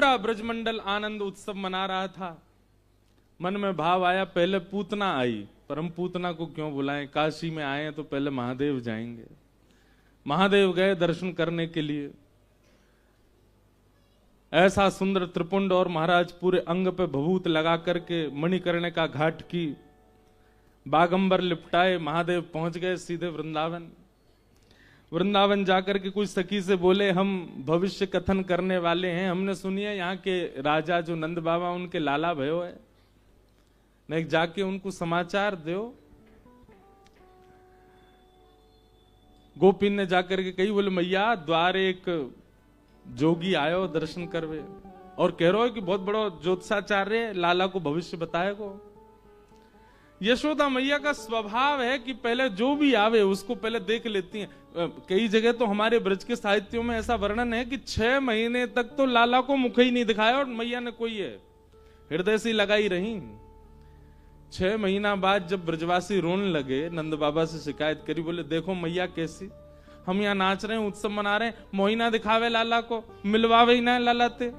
पूरा ब्रजमंडल आनंद उत्सव मना रहा था। मन में भाव आया, पहले पूतना आई, पर हम पूतना को क्यों बुलाएं, काशी में आए हैं तो पहले महादेव जाएंगे। महादेव गए दर्शन करने के लिए। ऐसा सुंदर त्रिपुंड, और महाराज पूरे अंग पे भभूत लगा करके मणिकर्णिका घाट की बागंबर लिपटाए महादेव पहुंच गए सीधे वृंदावन। वृंदावन जाकर के कुछ सखी से बोले, हम भविष्य कथन करने वाले हैं, हमने सुनी है यहाँ के राजा जो नंद बाबा उनके लाला भयो है, नहीं जाके उनको समाचार दो। गोपीन ने जाकर के कही, बोले मैया द्वार एक जोगी आयो दर्शन करवे, और कह रहा है कि बहुत बड़ा ज्योतिषाचार्य लाला को भविष्य बताएगो। यशोदा मैया का स्वभाव है कि पहले जो भी आवे उसको पहले देख लेती हैं। कई जगह तो हमारे ब्रज के साहित्यों में ऐसा वर्णन है कि 6 महीने तक तो लाला को मुख ही नहीं दिखाया, और मैया ने कोई है हृदय से लगाई रही। 6 महीना बाद जब ब्रजवासी रोने लगे, नंद बाबा से शिकायत करी, बोले देखो मैया कैसी, हम यहाँ नाच रहे हैं, उत्सव मना रहे हैं, मोहिना दिखावे लाला को, मिलवावे ही ना लालाते।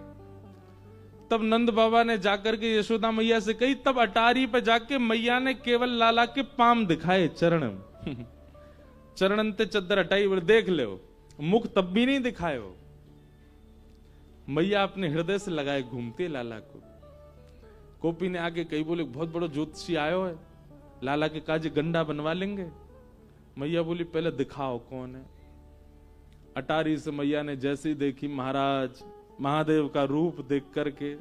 तब नंद बाबा ने जाकर के यशोदा मैया से कही, तब अटारी पे जाके मैया ने केवल लाला के पाम दिखाए, चरण चरणंते चद्दर हटाई, बोले देख ले, मुख तब भी नहीं दिखाए हो। मैया अपने हृदय से लगाए घूमते लाला को। गोपी ने आगे कही, बोले बहुत बड़ो ज्योतिषी आयो है, लाला के काज गंडा बनवा लेंगे। मैया बोली पहले दिखाओ कौन है। अटारी से मैया ने जैसी देखी महाराज महादेव का रूप देख करके,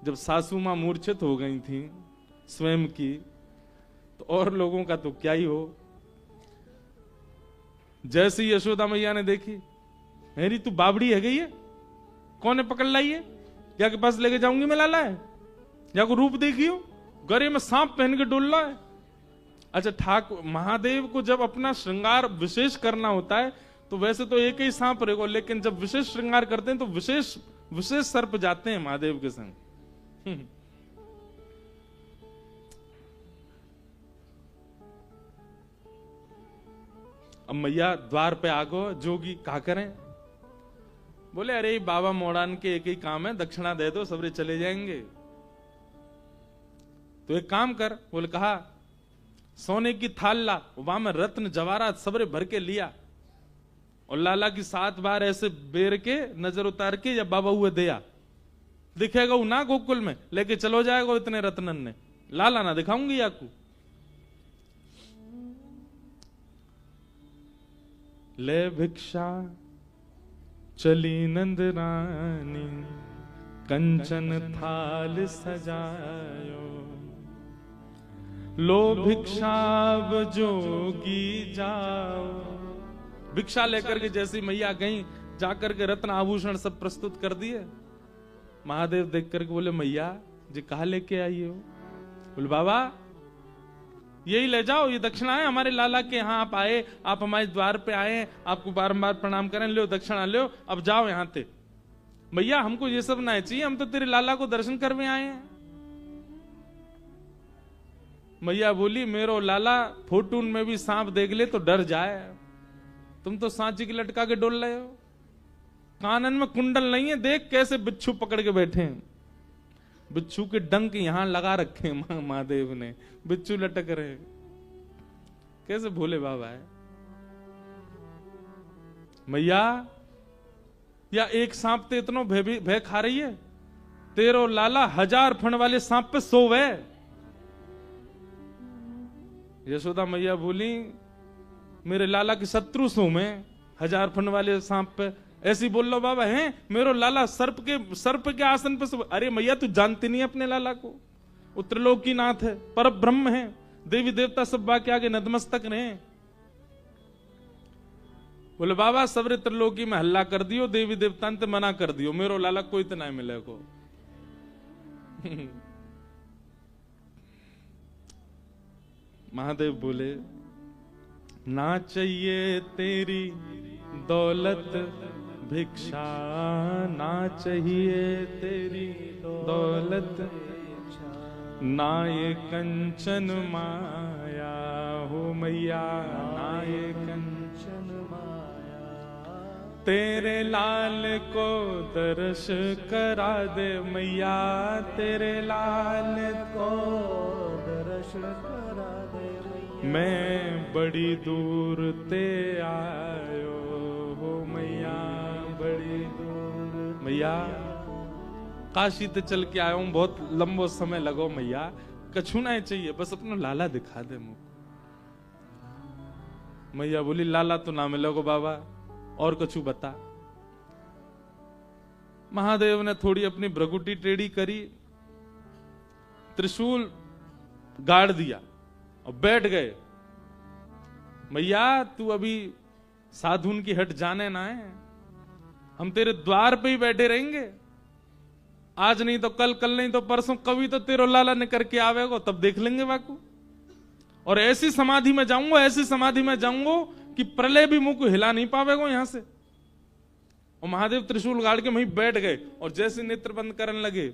जब सासू मां मूर्छित हो गई थी स्वयं की, तो और लोगों का तो क्या ही हो। जैसी यशोदा मैया ने देखी, हेरी तू बाबड़ी है गई है, कौन है पकड़ लाई है, क्या के पास लेके जाऊंगी मैं लाला है, या को रूप देखी हो, गले में सांप पहन के डोल रहा है। अच्छा ठाकुर महादेव को जब अपना श्रृंगार विशेष करना होता है तो वैसे तो एक ही सांप रहेगा, लेकिन जब विशेष श्रृंगार करते हैं तो विशेष सर्प जाते हैं महादेव के संग। अब मैया द्वार पे आगो, जोगी कहा करें, बोले अरे बाबा मोड़ान के एक ही काम है, दक्षिणा दे दो सबरे चले जाएंगे। तो एक काम कर, बोले कहा सोने की थाल ला, वहां में रत्न जवाहरात सबरे भर के लिया, और लाला की 7 बार ऐसे बेर के नजर उतार के या बाबा हुए दिया, दिखेगा वो ना गोकुल में, लेके चलो जाएगा इतने रत्नन ने, लाला ना दिखाऊंगी आपको। ले भिक्षा चली नंद रानी, कंचन थाल सजायो, लो भिक्षाव जोगी जाओ। भिक्षा लेकर के जैसी मैया गई, जाकर के रत्न आभूषण सब प्रस्तुत कर दिए। महादेव देख करके बोले मैया जी कहा लेके आई हो। बोले बाबा यही ले जाओ, ये दक्षिणा है हमारे लाला के यहाँ, आप आए, आप हमारे द्वार पे आए, आपको बारंबार प्रणाम करें, लो दक्षिणा लो, अब जाओ यहाँ से। मैया हमको ये सब ना चाहिए, हम तो तेरे लाला को दर्शन करने आए हैं। मैया बोली मेरो लाला फोटून में भी सांप देख ले तो डर जाए, तुम तो सांची की लटका के डोल रहे हो, कानन में कुंडल नहीं है, देख कैसे बिच्छू पकड़ के बैठे हैं, बिच्छू के डंक यहां लगा रखे हैं महादेव ने, बिच्छू लटक रहे, कैसे भोले बाबा है। मैया या एक सांप ते इतनो भय खा रही है, तेरो लाला 1000 फण वाले सांप पे सोवे। यशोदा मैया बोली मेरे लाला के शत्रु सो मैं, 1000 फण वाले सांप पे ऐसी बोल लो बाबा हैं, मेरो लाला सर्प के आसन पे सो। अरे मैया तू जानती नहीं अपने लाला को, वो त्रिलोकीनाथ है, पर ब्रह्म है, देवी देवता सब बाकी आगे नतमस्तक रहे। बोले बाबा सबरे त्रिलोकी में हल्ला कर दियो, देवी देवता ने मना कर दियो, मेरो लाला कोई तो नहीं मिले को। महादेव बोले ना चाहिए तेरी दौलत भिक्षा, ना चाहिए तेरी दौलत, ना ये कंचन माया हो मैया, ना ये कंचन माया, तेरे लाल को दर्श करा दे मैया, तेरे लाल को दर्श करा दे मैया। मैं बड़ी दूर ते आयो हो मैया, बड़ी दूर। मैया काशी ते चल के आया हूं, बहुत लंबो समय लगो मैया, कछु ना चाहिए, बस अपना लाला दिखा दे मुझको। मैया बोली लाला तो ना मिलोगे बाबा, और कछु बता। महादेव ने थोड़ी अपनी भ्रगुटी टेढ़ी करी, त्रिशूल गाड़ दिया और बैठ गए। मैया तू अभी साधुन की हट जाने ना है, हम तेरे द्वार पे ही बैठे रहेंगे, आज नहीं तो कल, कल नहीं तो परसों, कभी तो तेरो लाला ने करके आवेगो, तब देख लेंगे बाकू। और ऐसी समाधि में जाऊंगा, ऐसी समाधि में जाऊंगा कि प्रलय भी मुंह को हिला नहीं पावेगो यहां से। और महादेव त्रिशूल गाड़ के वहीं बैठ गए और जैसे नेत्र बंद करने लगे,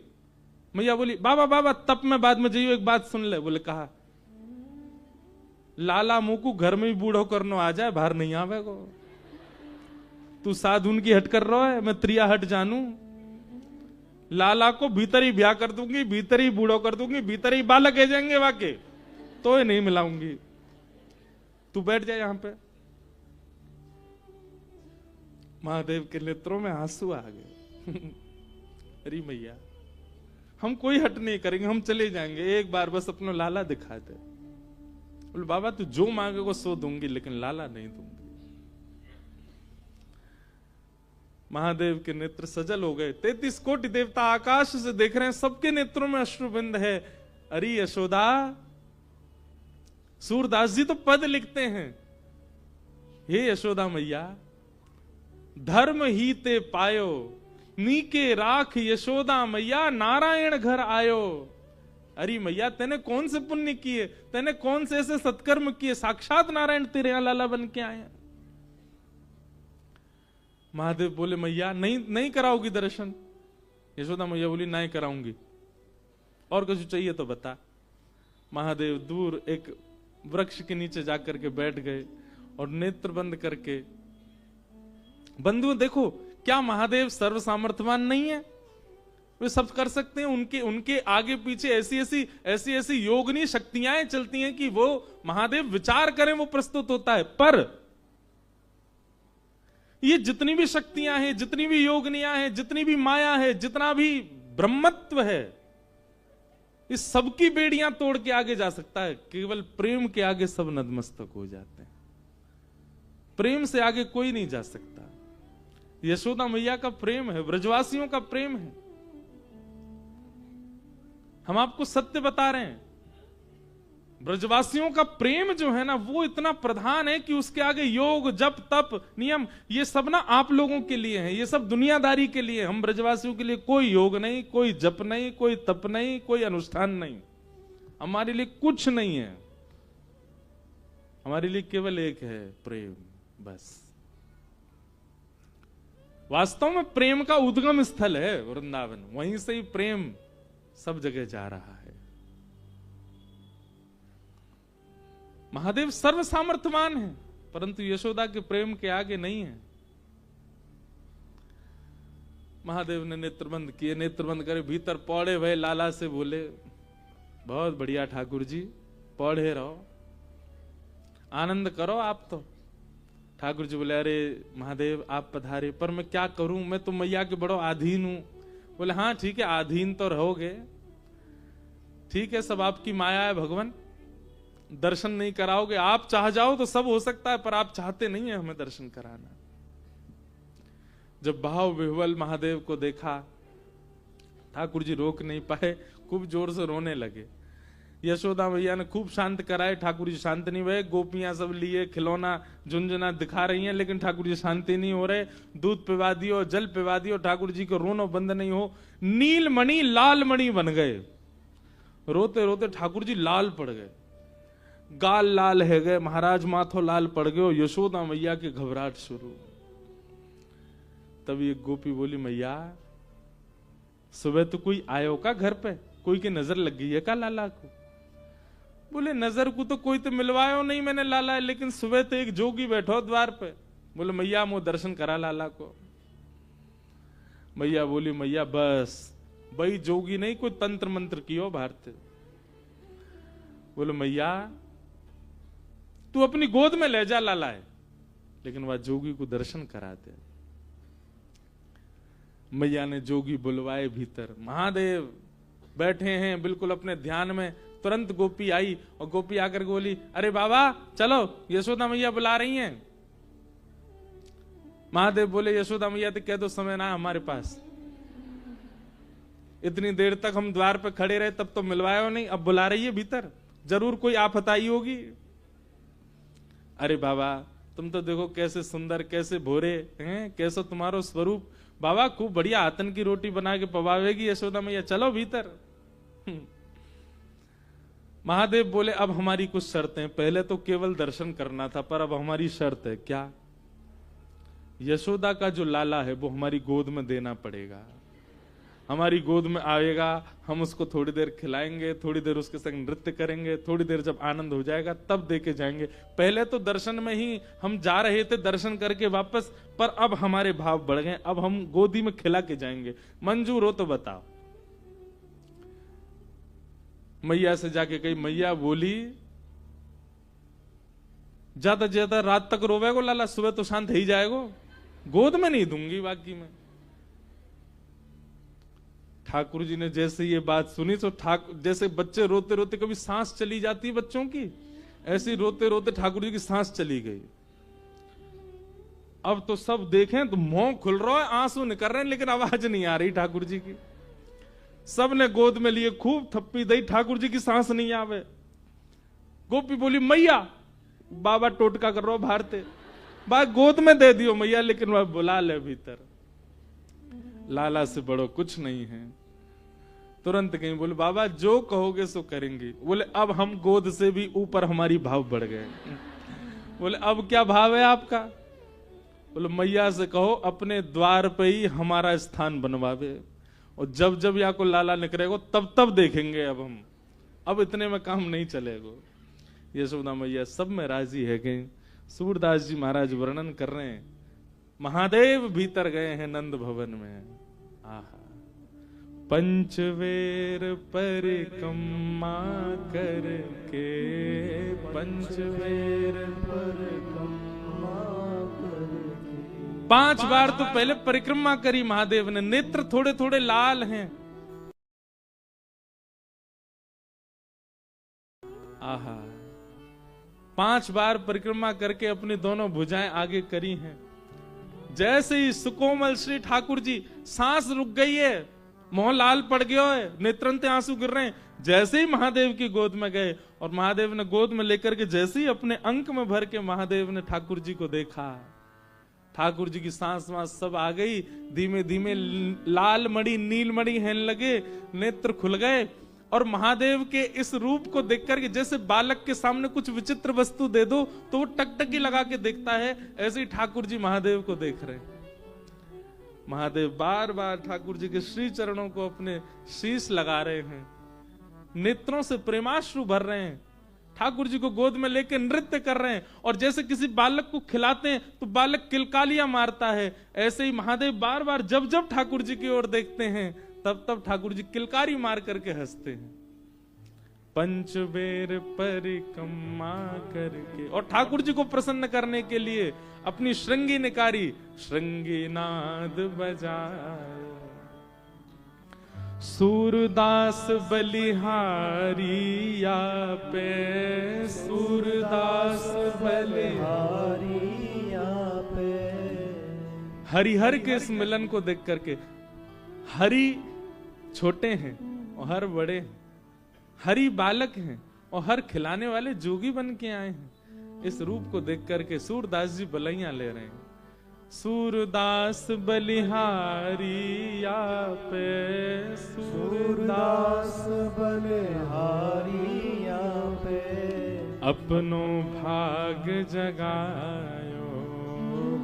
मैया बोली बाबा बाबा तब मैं बाद में जाइयो, एक बात सुन ले। बोले कहा, लाला मुंह को घर में भी बूढ़ो करनो आ जाए, बाहर नहीं आवेगो। तू साधुन की हट कर रहा है, मैं त्रिया हट जानू। लाला को भीतर ही ब्याह कर दूंगी, भीतर ही बूढ़ो कर दूंगी, भीतर ही बालक है जाएंगे वाके, तो नहीं मिलाऊंगी। तू बैठ जाए यहां पे। महादेव के नेत्रों में आंसू आ गए। अरे मैया हम कोई हट नहीं करेंगे, हम चले जाएंगे, एक बार बस अपना लाला दिखा दे। बोले बाबा तू जो मांगेगा सो दूंगी, लेकिन लाला नहीं दूंगी। महादेव के नेत्र सजल हो गए। 33 कोटि देवता आकाश से देख रहे हैं, सबके नेत्रों में अश्रुबिंद है। अरे यशोदा, सूरदास जी तो पद लिखते हैं, हे यशोदा मैया धर्म ही ते पायो, नीके राख यशोदा मैया, नारायण घर आयो। अरे मैया तेने कौन से पुण्य किए, तेने कौन से ऐसे सत्कर्म किए, साक्षात नारायण तेरे यहां लाला बन के आए। महादेव बोले मैया नहीं कराओगी दर्शन। यशोदा मैया बोली नहीं कराऊंगी, और कुछ चाहिए तो बता। महादेव दूर एक वृक्ष के नीचे जाकर के बैठ गए और नेत्र बंद करके। बंधुओं देखो, क्या महादेव सर्व सामर्थ्यवान नहीं है? वे सब कर सकते हैं। उनके आगे पीछे ऐसी योगनी शक्तियां चलती हैं कि वो महादेव विचार करें वो प्रस्तुत होता है। पर ये जितनी भी शक्तियां हैं, जितनी भी योगनियां हैं, जितनी भी माया है, जितना भी ब्रह्मत्व है, इस सबकी बेड़ियां तोड़ के आगे जा सकता है। केवल प्रेम के आगे सब नतमस्तक हो जाते हैं। प्रेम से आगे कोई नहीं जा सकता। यशोदा मैया का प्रेम है, ब्रजवासियों का प्रेम है। हम आपको सत्य बता रहे हैं, ब्रजवासियों का प्रेम जो है ना वो इतना प्रधान है कि उसके आगे योग जप तप नियम ये सब ना आप लोगों के लिए है, ये सब दुनियादारी के लिए। हम ब्रजवासियों के लिए कोई योग नहीं, कोई जप नहीं, कोई तप नहीं, कोई अनुष्ठान नहीं, हमारे लिए कुछ नहीं है। हमारे लिए केवल एक है, प्रेम, बस। वास्तव में प्रेम का उद्गम स्थल है वृंदावन, वहीं से ही प्रेम सब जगह जा रहा है। महादेव सर्व सामर्थ्यवान है, परंतु यशोदा के प्रेम के आगे नहीं है। महादेव ने नेत्रबंद किए, नेत्रबंद करे, भीतर पौड़े भय लाला से बोले, बहुत बढ़िया ठाकुर जी, पौड़े रहो, आनंद करो आप तो। ठाकुर जी बोले, अरे महादेव आप पधारे, पर मैं क्या करूं, मैं तो मैया के बड़ो आधीन हूं। बोले हाँ ठीक है, आधीन तो रहोगे, ठीक है, सब आपकी माया है भगवान, दर्शन नहीं कराओगे, आप चाह जाओ तो सब हो सकता है, पर आप चाहते नहीं है हमें दर्शन कराना। जब भाव विह्वल महादेव को देखा, ठाकुर जी रोक नहीं पाए, खूब जोर से रोने लगे। यशोदा मैया ने खूब शांत कराए, ठाकुर जी शांत नहीं हुए। गोपियां सब लिए खिलौना झुंझुना दिखा रही हैं, लेकिन ठाकुर जी शांति नहीं हो रहे। दूध पिवा दियो, जल पिवा दियो, ठाकुर जी को रोनो बंद नहीं हो। नील मणि लाल मणि बन गए, रोते रोते ठाकुर जी लाल पड़ गए, गाल लाल है गए, महाराज माथो लाल पड़ गए। यशोदा मैया की घबराहट शुरू। तब एक गोपी बोली, मैया सुबह तो कोई आयो का घर पे, कोई की नजर लग गई है का लाला को? बोले नजर को तो कोई तो मिलवायो नहीं मैंने लाला, लेकिन सुबह तो एक जोगी बैठो द्वार पे, बोले मैया मुझे दर्शन करा लाला को। मैया बोली मैया बस भाई जोगी नहीं कोई तंत्र मंत्र कियो भारत। बोले मैया तू अपनी गोद में ले जा लाला है, लेकिन वह जोगी को दर्शन करा दे। मैया ने जोगी बुलवाए भीतर, महादेव बैठे हैं बिल्कुल अपने ध्यान में। तुरंत गोपी आई और गोपी आकर के बोली अरे बाबा चलो यशोदा मैया बुला रही हैं। महादेव बोले यशोदा मैया तो कह दो समय ना हमारे पास, इतनी देर तक हम द्वार पे खड़े रहे तब तो मिलवाया नहीं, अब बुला रही है भीतर, जरूर कोई आफत आई होगी। अरे बाबा तुम तो देखो कैसे सुंदर कैसे भोरे हैं, कैसा तुम्हारो स्वरूप, बाबा खूब बढ़िया आतन की रोटी बना के पवावेगी यशोदा मैया, चलो भीतर। महादेव बोले अब हमारी कुछ शर्तें, पहले तो केवल दर्शन करना था पर अब हमारी शर्त है। क्या? यशोदा का जो लाला है वो हमारी गोद में देना पड़ेगा, हमारी गोद में आएगा, हम उसको थोड़ी देर खिलाएंगे, थोड़ी देर उसके संग नृत्य करेंगे, थोड़ी देर जब आनंद हो जाएगा तब देके जाएंगे। पहले तो दर्शन में ही हम जा रहे थे दर्शन करके वापस, पर अब हमारे भाव बढ़ गए, अब हम गोदी में खिला के जाएंगे, मंजूर हो तो बताओ। मैया से जाके कही, मैया बोली ज्यादा ज्यादा रात तक रोवेगो लाला, सुबह तो शांत ही जाएगो, गोद में नहीं दूंगी बाकी में। ठाकुर जी ने जैसे ये बात सुनी तो जैसे बच्चे रोते रोते कभी सांस चली जाती है बच्चों की, ऐसी रोते रोते ठाकुर जी की सांस चली गई। अब तो सब देखें तो मुंह खुल रहा है, आंसू निकल रहे हैं, लेकिन आवाज नहीं आ रही ठाकुर जी की। सब ने गोद में लिए, खूब थप्पी दई, ठाकुर जी की सांस नहीं आवे। गोपी बोली मैया, बाबा टोटका कर रहा भारते, बात गोद में दे दियो मैया, लेकिन वह बुला ले भीतर, लाला से बड़ो कुछ नहीं है। तुरंत कहीं बोले बाबा जो कहोगे सो करेंगे। बोले अब हम गोद से भी ऊपर हमारी भाव बढ़ गए। बोले अब क्या भाव है आपका? बोले मैया से कहो अपने द्वार पे ही हमारा स्थान बनवावे, और जब जब या को लाला निकलेगा तब तब देखेंगे अब हम, अब इतने में काम नहीं चलेगा। यशोदा मैया सब में राजी है कि सूरदास जी महाराज वर्णन कर रहे हैं, महादेव भीतर गए हैं नंद भवन में। आहा, पंचवेर परिक्रमा करके, पंचवेर परिक्रमा करके, 5 बार तो पहले परिक्रमा करी महादेव ने, नेत्र थोड़े थोड़े लाल हैं। आहा, 5 बार परिक्रमा करके अपनी दोनों भुजाएं आगे करी हैं। जैसे ही सुकोमल श्री ठाकुर जी, सांस रुक गई है, मोह लाल पड़ गया है, नेत्रंते आंसू गिर रहे हैं, जैसे ही महादेव की गोद में गए और महादेव ने गोद में लेकर के जैसे ही अपने अंक में भर के महादेव ने ठाकुर जी को देखा, ठाकुर जी की सांस वांस सब आ गई, धीमे धीमे लाल मणि नील मणि हेन लगे, नेत्र खुल गए। और महादेव के इस रूप को देख करके जैसे बालक के सामने कुछ विचित्र वस्तु दे दो तो वो टकटकी लगा के देखता है, ऐसे ही ठाकुर जी महादेव को देख रहे हैं। महादेव बार बार ठाकुर जी के श्री चरणों को अपने शीश लगा रहे हैं, नेत्रों से प्रेमाश्रु भर रहे हैं, ठाकुर जी को गोद में लेकर नृत्य कर रहे हैं। और जैसे किसी बालक को खिलाते हैं तो बालक किलकालियां मारता है, ऐसे ही महादेव बार बार जब जब ठाकुर जी की ओर देखते हैं तब तब ठाकुर जी किलकारी मार करके हंसते हैं। पंचवेर परिक्रमा करके, और ठाकुर जी को प्रसन्न करने के लिए अपनी श्रृंगी निकारी श्रृंगी नाद बजाए। सूरदास बलिहारी या पे, सूरदास बलिहारी या पे। हरिहर के इस मिलन को देख करके, हरि छोटे हैं और हर बड़े हैं, हरि बालक हैं और हर खिलाने वाले जोगी बन के आए हैं। इस रूप को देख करके सूरदास जी बलैया ले रहे हैं। सूरदास बलिहारी या पे, सूरदास बलिहारी या पे। अपनो भाग जगायो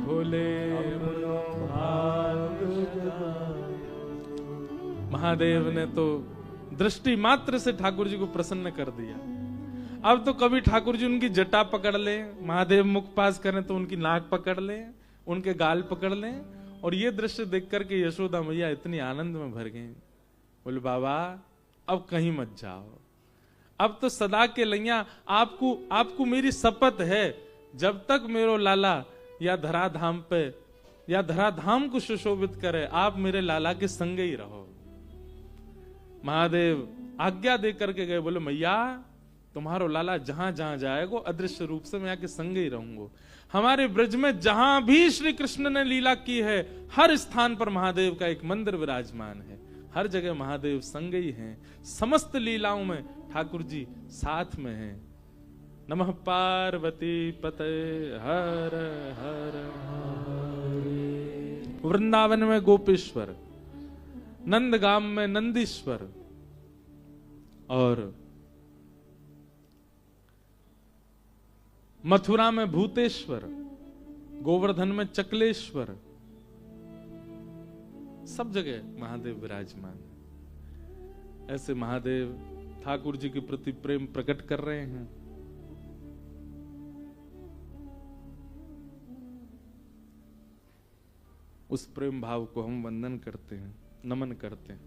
भोले, अपनो भाग जगायो। महादेव ने तो दृष्टि मात्र से ठाकुर जी को प्रसन्न कर दिया। अब तो कभी ठाकुर जी उनकी जटा पकड़ ले, महादेव मुख पास करें तो उनकी नाक पकड़ ले, उनके गाल पकड़ लें। और ये दृश्य देख करके यशोदा मैया इतनी आनंद में भर गई, बोले बाबा अब कहीं मत जाओ, अब तो सदा के लैया आपको मेरी शपथ है, जब तक मेरो लाला या धराधाम पे या धराधाम को सुशोभित करे, आप मेरे लाला के संग ही रहो। महादेव आज्ञा दे करके गए, बोले मैया तुम्हारो लाला जहां जहां जाएगो अदृश्य रूप से मैं आके संग ही रहूंगो। हमारे ब्रज में जहां भी श्री कृष्ण ने लीला की है, हर स्थान पर महादेव का एक मंदिर विराजमान है, हर जगह महादेव संग ही हैं, समस्त लीलाओं में ठाकुर जी साथ में हैं। नमः पार्वती पते हर हर हरे। वृंदावन में गोपेश्वर, नंदगाम में नंदीश्वर, और मथुरा में भूतेश्वर, गोवर्धन में चकलेश्वर, सब जगह महादेव विराजमान है। ऐसे महादेव ठाकुर जी के प्रति प्रेम प्रकट कर रहे हैं। उस प्रेम भाव को हम वंदन करते हैं, नमन करते हैं।